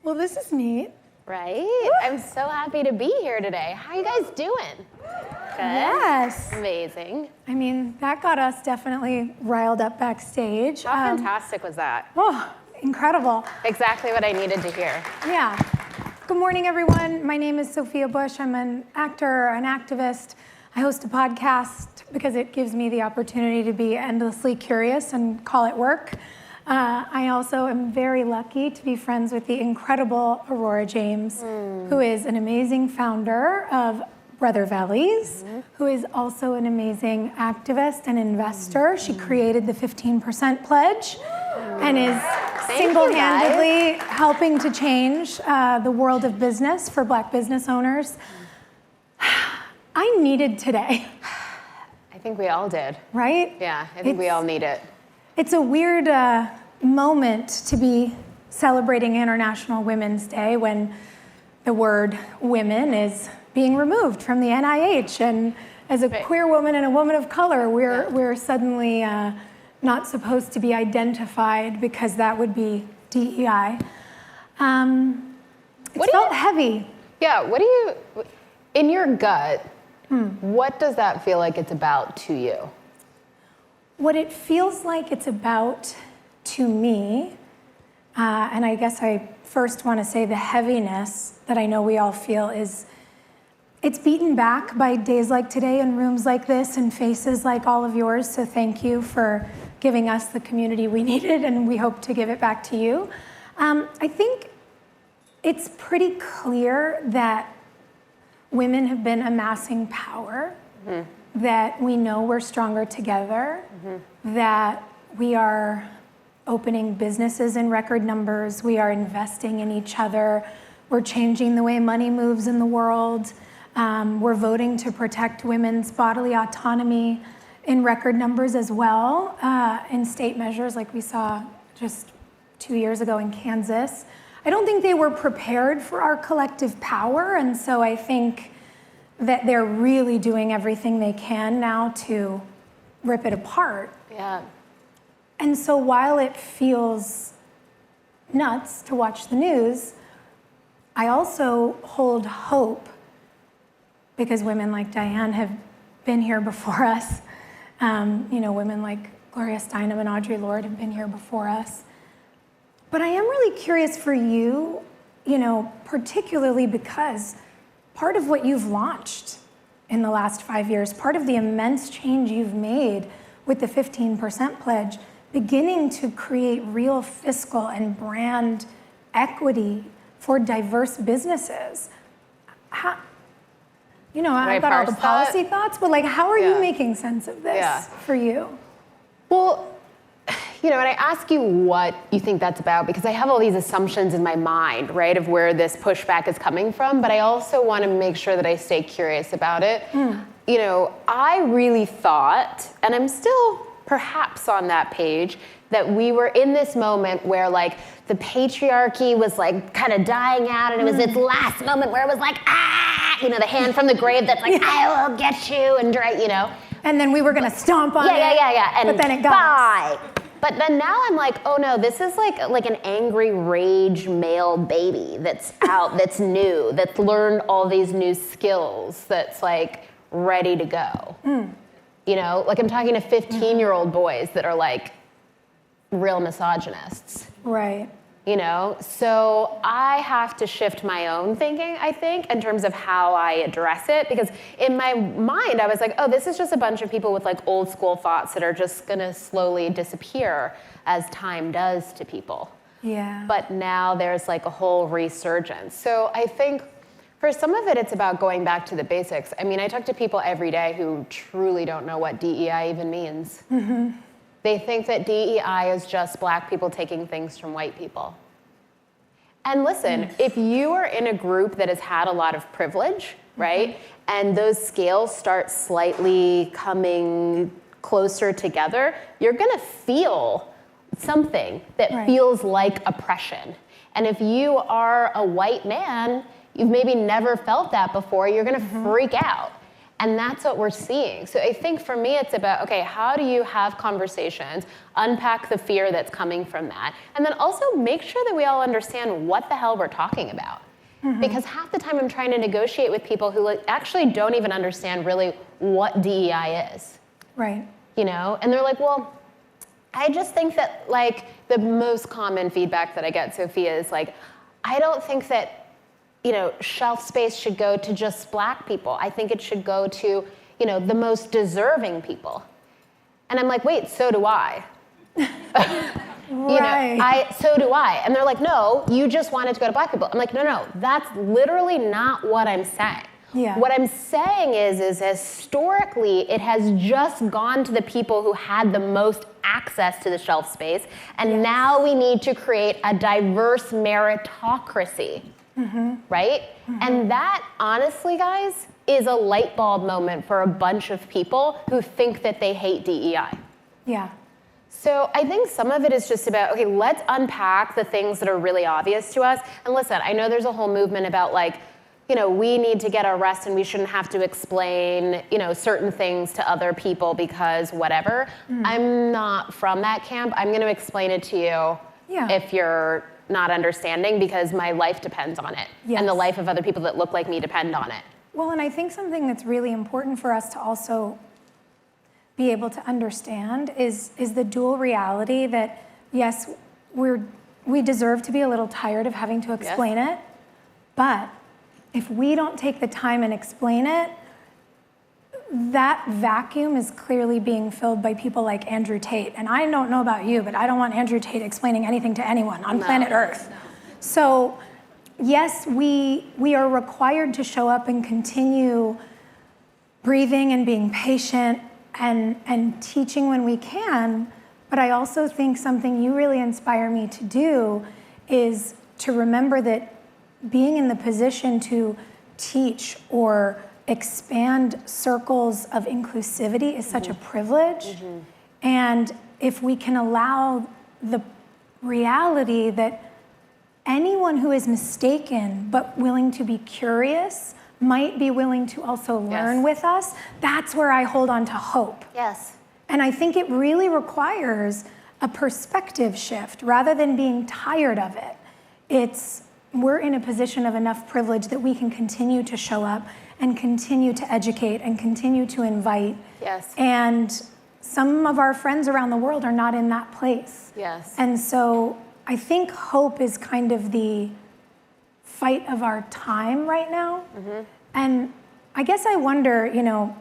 Well, this is neat. Right? Woo! I'm so happy to be here today. How are you guys doing? Good? Yes. Amazing. I mean, that got us definitely riled up backstage. How fantastic was that? Oh, incredible. Exactly what I needed to hear. Yeah. Good morning, everyone. My name is Sophia Bush. I'm an actor, an activist. I host a podcast because it gives me the opportunity to be endlessly curious and call it work. I also am very lucky to be friends with the incredible Aurora James, who is an amazing founder of Brother Valleys, who is also an amazing activist and investor. She created the 15% pledge and is single-handedly helping to change the world of business for Black business owners. I needed today. I think we all did. Right? Yeah, I think we all need it. It's a weird moment to be celebrating International Women's Day when the word women is being removed from the NIH. And as a queer woman and a woman of color, we're suddenly not supposed to be identified because that would be DEI. It felt heavy. Yeah, what do you, in your gut, what does that feel like it's about to you? What it feels like it's about to me, and I guess I first want to say the heaviness that I know we all feel is, it's beaten back by days like today and rooms like this and faces like all of yours, so thank you for giving us the community we needed, and we hope to give it back to you. I think it's pretty clear that women have been amassing power, that we know we're stronger together, that we are opening businesses in record numbers, we are investing in each other, we're changing the way money moves in the world, we're voting to protect women's bodily autonomy in record numbers as well, in state measures like we saw just 2 years ago in Kansas. I don't think they were prepared for our collective power, and so I think that they're really doing everything they can now to rip it apart. Yeah. And so while it feels nuts to watch the news, I also hold hope because women like Diane have been here before us. Women like Gloria Steinem and Audre Lorde have been here before us. But I am really curious for you, particularly because part of what you've launched in the last 5 years, part of the immense change you've made with the 15% pledge, beginning to create real fiscal and brand equity for diverse businesses. I've got all the policy thoughts, but how are you making sense of this for you? Well, and I ask you what you think that's about because I have all these assumptions in my mind, right, of where this pushback is coming from, but I also want to make sure that I stay curious about it. I really thought, and I'm still perhaps on that page, that we were in this moment where the patriarchy was kind of dying out and it was its last moment where it was the hand from the grave that's I will get you, and And then we were going to stomp on it. Yeah. But then it got bye. But then now I'm oh no, this is like an angry rage male baby that's out, that's new, that's learned all these new skills, that's ready to go. I'm talking to 15-year-old boys that are real misogynists. Right. So I have to shift my own thinking, I think, in terms of how I address it, because in my mind, I was this is just a bunch of people with old school thoughts that are just gonna slowly disappear as time does to people. Yeah. But now there's a whole resurgence. So I think for some of it, it's about going back to the basics. I mean, I talk to people every day who truly don't know what DEI even means. They think that DEI is just Black people taking things from white people. And listen, if you are in a group that has had a lot of privilege, right, and those scales start slightly coming closer together, you're gonna feel something that feels like oppression. And if you are a white man, you've maybe never felt that before, you're gonna freak out. And that's what we're seeing. So I think for me, it's about, okay, how do you have conversations, unpack the fear that's coming from that, and then also make sure that we all understand what the hell we're talking about. Because half the time I'm trying to negotiate with people who actually don't even understand really what DEI is. Right. You know, and they're like, well, I just think that like the most common feedback that I get, Sophia, is like, I don't think that, you know, shelf space should go to just Black people. I think it should go to, you know, the most deserving people. And I'm like, wait, so do I. Right. So do I. And they're like, no, you just want it to go to Black people. I'm like, no, that's literally not what I'm saying. Yeah. What I'm saying is historically, it has just gone to the people who had the most access to the shelf space, and now we need to create a diverse meritocracy, right? And that, honestly, guys, is a light bulb moment for a bunch of people who think that they hate DEI. Yeah. So I think some of it is just about, okay, let's unpack the things that are really obvious to us. And listen, I know there's a whole movement about like, you know, we need to get our rest and we shouldn't have to explain, you know, certain things to other people because whatever. I'm not from that camp. I'm going to explain it to you if you're not understanding, because my life depends on it. Yes. And the life of other people that look like me depend on it. Well, and I think something that's really important for us to also be able to understand is the dual reality that, yes, we deserve to be a little tired of having to explain it, but if we don't take the time and explain it, that vacuum is clearly being filled by people like Andrew Tate. And I don't know about you, but I don't want Andrew Tate explaining anything to anyone on planet Earth. So yes, we are required to show up and continue breathing and being patient and teaching when we can, but I also think something you really inspire me to do is to remember that being in the position to teach or expand circles of inclusivity is such a privilege. And if we can allow the reality that anyone who is mistaken but willing to be curious might be willing to also learn with us, that's where I hold on to hope. Yes. And I think it really requires a perspective shift rather than being tired of it. We're in a position of enough privilege that we can continue to show up and continue to educate and continue to invite. Yes. And some of our friends around the world are not in that place. Yes. And so I think hope is kind of the fight of our time right now. And I guess I wonder, you know,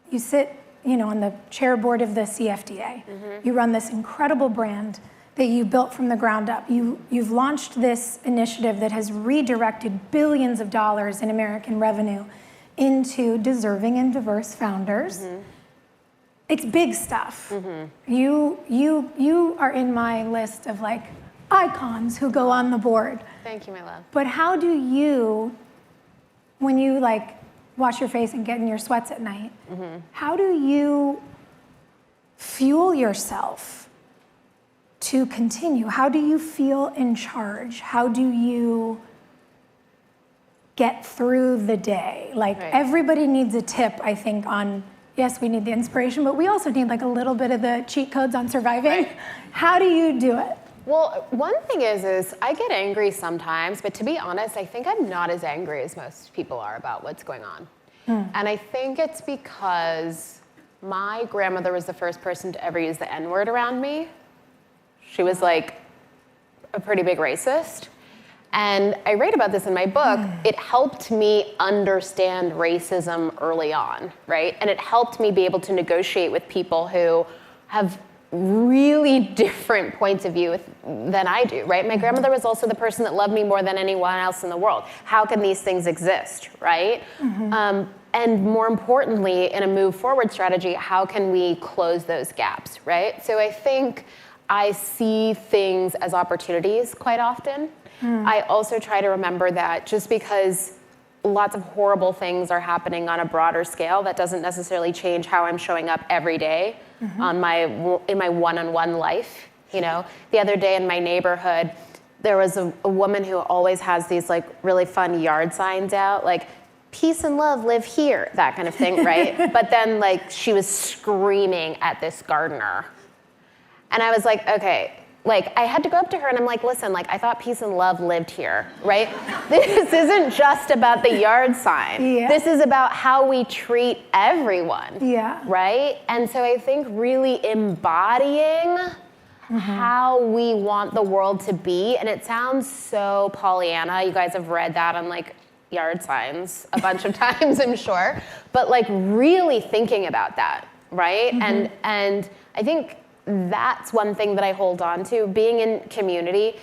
you sit, you know, on the chair board of the CFDA. You run this incredible brand that you built from the ground up. You've launched this initiative that has redirected billions of dollars in American revenue into deserving and diverse founders. It's big stuff. You are in my list of like icons who go on the board. Thank you, my love. But how do you, when you like wash your face and get in your sweats at night, how do you fuel yourself to continue? How do you feel in charge? How do you get through the day? Like everybody needs a tip, I think, on, yes, we need the inspiration, but we also need like a little bit of the cheat codes on surviving. How do you do it? Well, one thing is I get angry sometimes, but to be honest, I think I'm not as angry as most people are about what's going on. And I think it's because my grandmother was the first person to ever use the N-word around me. She was like a pretty big racist. And I write about this in my book. It helped me understand racism early on, right? And it helped me be able to negotiate with people who have really different points of view than I do, right? My grandmother was also the person that loved me more than anyone else in the world. How can these things exist, right? And more importantly, in a move forward strategy, how can we close those gaps, right? So I think I see things as opportunities quite often. I also try to remember that just because lots of horrible things are happening on a broader scale, that doesn't necessarily change how I'm showing up every day in my one-on-one life. You know, the other day in my neighborhood, there was a woman who always has these like really fun yard signs out, like peace and love live here, that kind of thing, right? But then like she was screaming at this gardener. And I was like, okay, like I had to go up to her and I'm like, listen, like I thought peace and love lived here, right? This isn't just about the yard sign. Yeah. This is about how we treat everyone, Yeah. right? And so I think really embodying how we want the world to be, and it sounds so Pollyanna, you guys have read that on like yard signs a bunch of times, I'm sure, but like really thinking about that, right? And I think that's one thing that I hold on to. Being in community,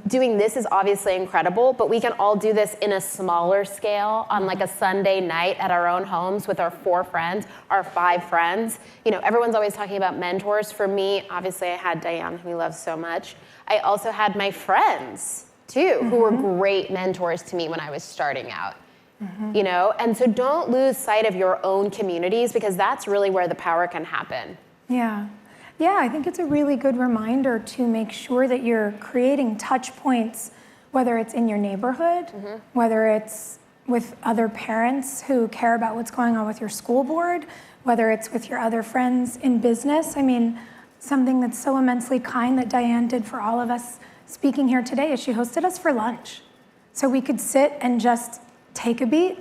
doing this is obviously incredible, but we can all do this in a smaller scale on like a Sunday night at our own homes with our 4 friends, our 5 friends. You know, everyone's always talking about mentors. For me, obviously I had Diane, who we love so much. I also had my friends too, who were great mentors to me when I was starting out. You know, and so don't lose sight of your own communities, because that's really where the power can happen. Yeah. Yeah, I think it's a really good reminder to make sure that you're creating touch points, whether it's in your neighborhood, whether it's with other parents who care about what's going on with your school board, whether it's with your other friends in business. I mean, something that's so immensely kind that Diane did for all of us speaking here today is she hosted us for lunch. So we could sit and just take a beat.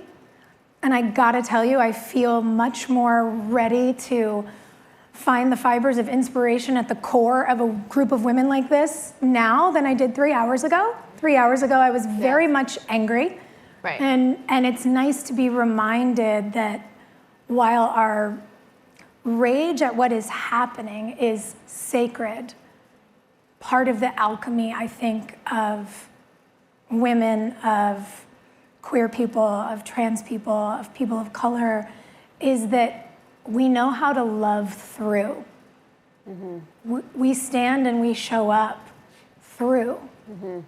And I gotta tell you, I feel much more ready to find the fibers of inspiration at the core of a group of women like this now than I did 3 hours ago. 3 hours ago, I was very much angry. Right. And it's nice to be reminded that while our rage at what is happening is sacred, part of the alchemy, I think, of women, of queer people, of trans people, of people of color, is that we know how to love through. We stand and we show up through.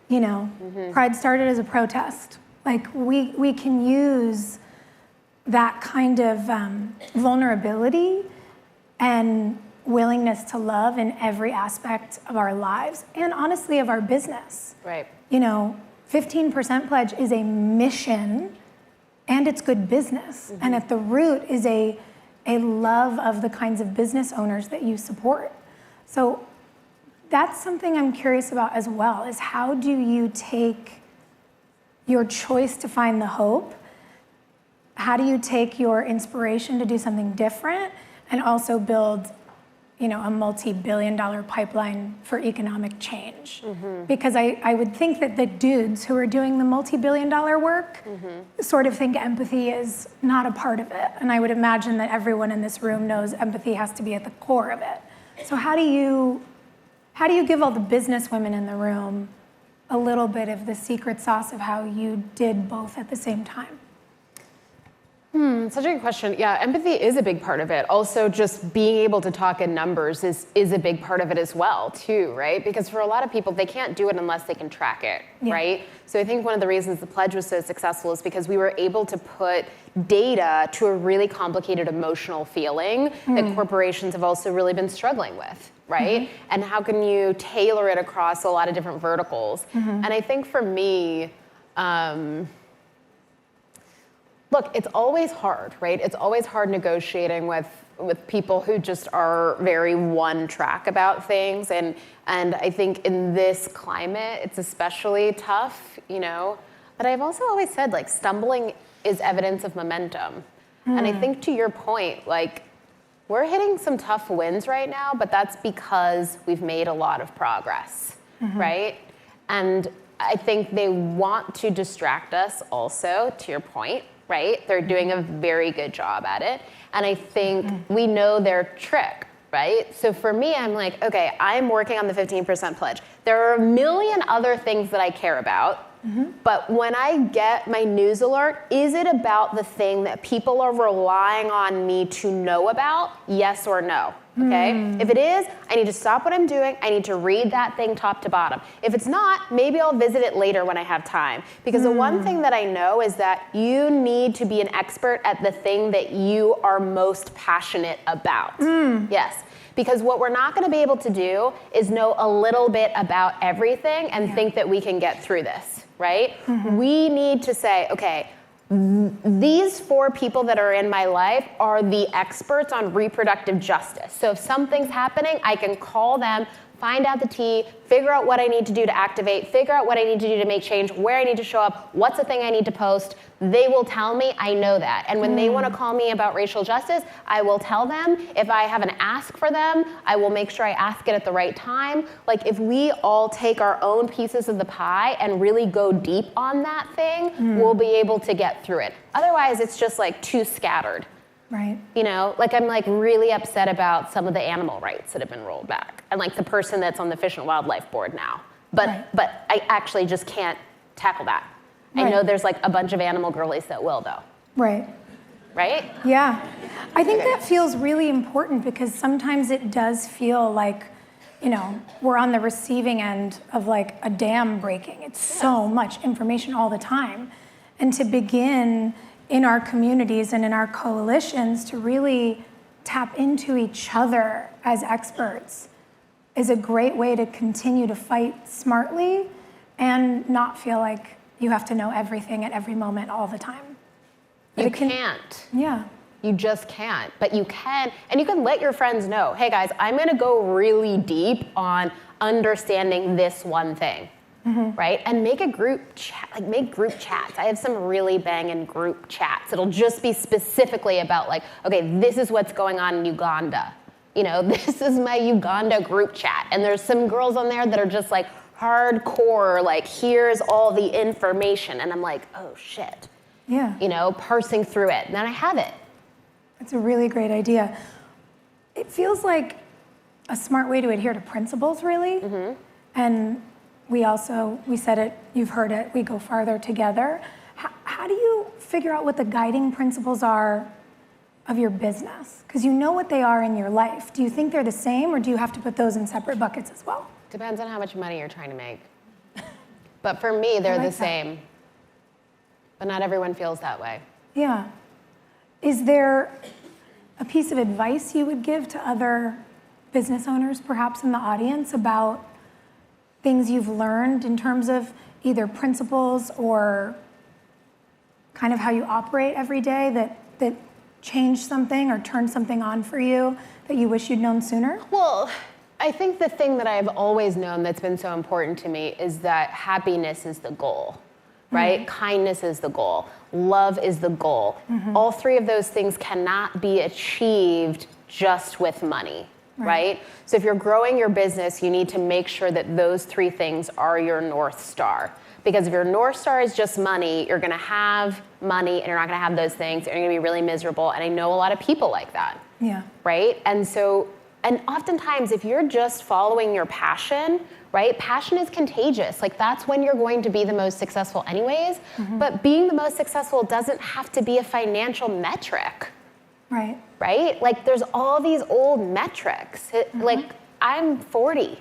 You know, Pride started as a protest. Like we can use that kind of vulnerability and willingness to love in every aspect of our lives, and honestly of our business. Right. You know, 15% Pledge is a mission, and it's good business. And at the root is a love of the kinds of business owners that you support. So that's something I'm curious about as well, is how do you take your choice to find the hope? How do you take your inspiration to do something different and also build, you know, a multi-billion-dollar pipeline for economic change? Because I would think that the dudes who are doing the multi-billion-dollar work sort of think empathy is not a part of it. And I would imagine that everyone in this room knows empathy has to be at the core of it. So how do you give all the business women in the room a little bit of the secret sauce of how you did both at the same time? Such a good question. Yeah, empathy is a big part of it. Also, just being able to talk in numbers is a big part of it as well, too, right? Because for a lot of people, they can't do it unless they can track it, right? So I think one of the reasons the pledge was so successful is because we were able to put data to a really complicated emotional feeling that corporations have also really been struggling with, right? And how can you tailor it across a lot of different verticals? And I think for me, look, it's always hard, right? It's always hard negotiating with people who just are very one track about things. And I think in this climate, it's especially tough, you know? But I've also always said, like, stumbling is evidence of momentum. And I think to your point, like, we're hitting some tough wins right now, but that's because we've made a lot of progress, right? And I think they want to distract us also, to your point, right? They're doing a very good job at it. And I think we know their trick, right? So for me, I'm like, okay, I'm working on the 15% pledge. There are a million other things that I care about. But when I get my news alert, is it about the thing that people are relying on me to know about? Yes or no? Okay? If it is, I need to stop what I'm doing. I need to read that thing top to bottom. If it's not, maybe I'll visit it later when I have time. Because the one thing that I know is that you need to be an expert at the thing that you are most passionate about. Yes. Because what we're not going to be able to do is know a little bit about everything and think that we can get through this, right? We need to say, okay, these 4 people that are in my life are the experts on reproductive justice. So if something's happening, I can call them, find out the tea, figure out what I need to do to activate, figure out what I need to do to make change, where I need to show up, what's the thing I need to post. They will tell me, I know that. And when they want to call me about racial justice, I will tell them. If I have an ask for them, I will make sure I ask it at the right time. Like, if we all take our own pieces of the pie and really go deep on that thing, we'll be able to get through it. Otherwise, it's just like too scattered. Right. You know, like I'm like really upset about some of the animal rights that have been rolled back, and like the person that's on the Fish and Wildlife Board now. But I actually just can't tackle that. I know there's like a bunch of animal girlies that will though. Right. Right? Yeah. I think that feels really important because sometimes it does feel like, you know, we're on the receiving end of like a dam breaking. It's so much information all the time. And to begin in our communities and in our coalitions to really tap into each other as experts is a great way to continue to fight smartly and not feel like you have to know everything at every moment all the time. But you can't. Yeah. You just can't, but you can, and you can let your friends know, hey guys, I'm gonna go really deep on understanding this one thing. Right? And make a group chat, like make group chats. I have some really banging group chats. It'll just be specifically about like, okay, this is what's going on in Uganda. You know, this is my Uganda group chat. And there's some girls on there that are just like hardcore, like here's all the information. And I'm like, oh shit. Yeah. You know, parsing through it. And then I have it. It's a really great idea. It feels like a smart way to adhere to principles, really. And we said it, you've heard it, we go farther together. How do you figure out what the guiding principles are of your business? Because you know what they are in your life. Do you think they're the same, or do you have to put those in separate buckets as well? Depends on how much money you're trying to make. But for me, they're the same. But not everyone feels that way. Yeah. Is there a piece of advice you would give to other business owners, perhaps in the audience, about things you've learned in terms of either principles or kind of how you operate every day that changed something or turned something on for you that you wish you'd known sooner? Well, I think the thing that I've always known that's been so important to me is that happiness is the goal, right? Kindness is the goal. Love is the goal. All 3 of those things cannot be achieved just with money. Right? So if you're growing your business, you need to make sure that those 3 things are your North Star. Because if your North Star is just money, you're gonna have money and you're not gonna have those things, and you're gonna be really miserable. And I know a lot of people like that. Yeah. Right? And so, and oftentimes if you're just following your passion, right? Passion is contagious. Like that's when you're going to be the most successful anyways. But being the most successful doesn't have to be a financial metric. Right? Like there's all these old metrics. Like I'm 40.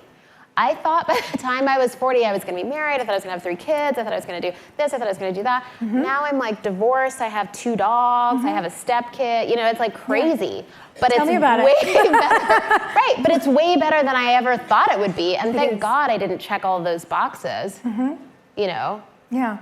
I thought by the time I was 40, I was gonna be married. I thought I was gonna have 3 kids. I thought I was gonna do this. I thought I was gonna do that. Now I'm like divorced. I have 2 dogs. I have a step kid. You know, it's like crazy. But Tell it's me about way it. better. Right, but it's way better than I ever thought it would be. And thank God I didn't check all those boxes. You know? Yeah.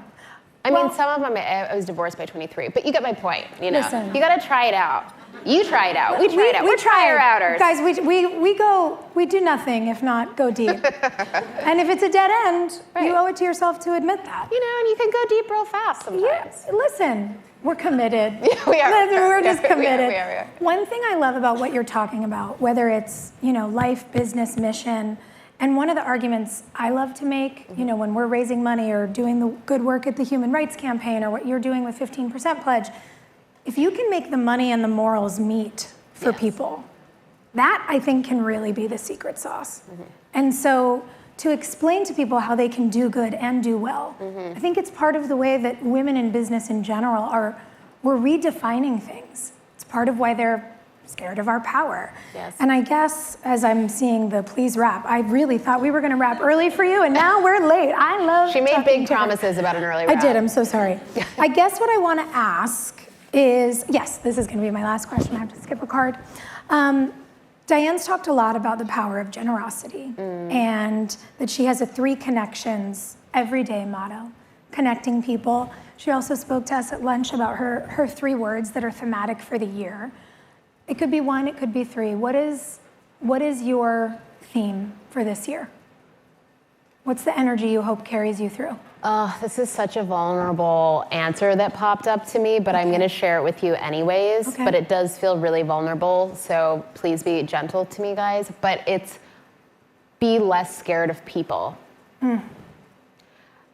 I mean, some of them, I was divorced by 23, but you get my point, you know? Listen. You gotta try it out. You try it out. We try it out. We're try-outers. Guys, we do nothing if not go deep. And if it's a dead end, you owe it to yourself to admit that. You know, and you can go deep real fast sometimes. Yeah, listen, we're committed. We are. We're just committed. We are. One thing I love about what you're talking about, whether it's, you know, life, business, mission, and one of the arguments I love to make, you know, when we're raising money or doing the good work at the Human Rights Campaign or what you're doing with 15% Pledge, if you can make the money and the morals meet for people, that I think can really be the secret sauce. And so to explain to people how they can do good and do well, I think it's part of the way that women in business in general we're redefining things. It's part of why they're scared of our power. And I guess as I'm seeing the please wrap, I really thought we were gonna wrap early for you, and now we're late. I love She made big promises about an early wrap. I did, I'm so sorry. I guess what I wanna ask is, yes, this is gonna be my last question. I have to skip a card. Diane's talked a lot about the power of generosity and that she has a 3 connections everyday motto: connecting people. She also spoke to us at lunch about her 3 words that are thematic for the year. It could be 1, it could be 3. What is your theme for this year? What's the energy you hope carries you through? Oh, this is such a vulnerable answer that popped up to me, but I'm going to share it with you anyways. Okay. But it does feel really vulnerable, so please be gentle to me, guys. But it's be less scared of people.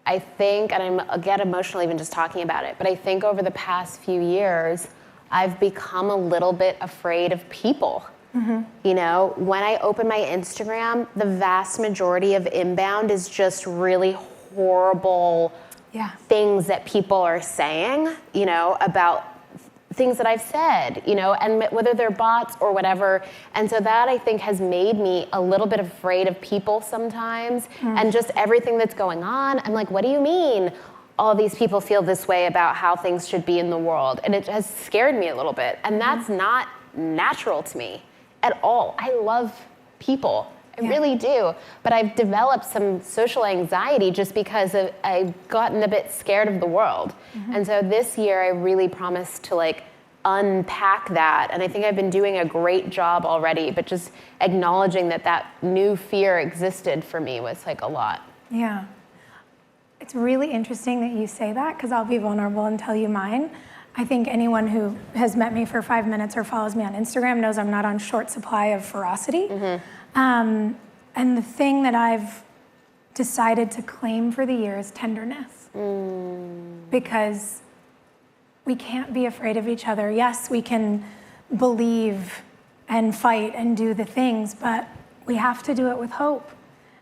I think, and I get emotional even just talking about it, but I think over the past few years, I've become a little bit afraid of people. You know, when I open my Instagram, the vast majority of inbound is just really horrible things that people are saying, you know, about things that I've said, you know, and whether they're bots or whatever. And so that, I think, has made me a little bit afraid of people sometimes, and just everything that's going on. I'm like, what do you mean all these people feel this way about how things should be in the world? And it has scared me a little bit. And that's not natural to me at all. I love people. I really do. But I've developed some social anxiety just because I've gotten a bit scared of the world. And so this year I really promised to like unpack that. And I think I've been doing a great job already, but just acknowledging that new fear existed for me was like a lot. Yeah. It's really interesting that you say that, because I'll be vulnerable and tell you mine. I think anyone who has met me for 5 minutes or follows me on Instagram knows I'm not on short supply of ferocity. And the thing that I've decided to claim for the year is tenderness. Because we can't be afraid of each other. Yes, we can believe and fight and do the things, but we have to do it with hope.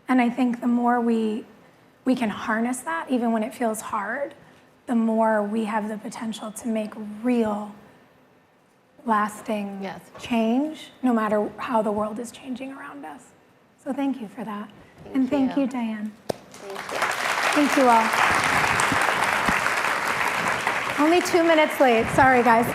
And I think the more we can harness that, even when it feels hard, the more we have the potential to make real, lasting change, no matter how the world is changing around us. So thank you for that. Thank you, Diane. Thank you. Thank you all. Only 2 minutes late. Sorry, guys.